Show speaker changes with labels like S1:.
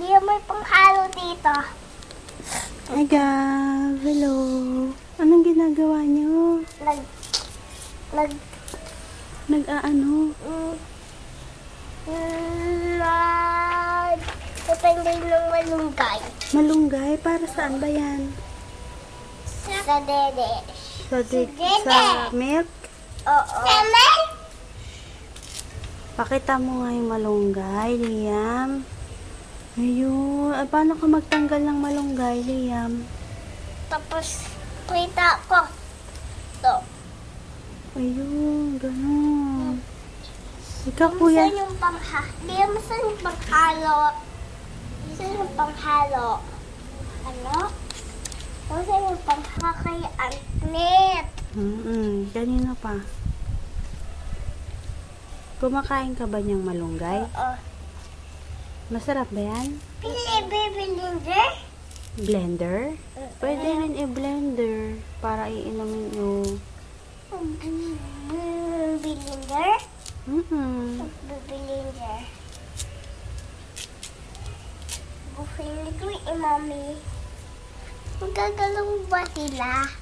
S1: Di may panghalo dito.
S2: Hi, Gav. Hello. Anong ginagawa niyo? Nag-aano?
S1: Tatanggal ng malunggay.
S2: Malunggay? Para saan ba yan?
S1: Sa dede.
S2: Sa milk?
S1: Oo. Sa milk?
S2: Pakita mo nga yung malunggay, Liam. Ayun. Paano ka magtanggal ng malunggay, Liam?
S1: Tapos, kita ko. Ito.
S2: Ayun, ganun. Ikaw, kuya.
S1: Saan yung saan yung panghalo? Saan yung panghalo? Ano? Saan yung panghakayaan? Net.
S2: Kanina pa. Kumakain ka ba niyang malunggay?
S1: Oo.
S2: Masarap ba yan?
S1: Blender?
S2: Blender? Pwede rin i-blender para iinumin nyo.
S1: Blender? Blender. Bufili ko mami. Magagalaw ba sila?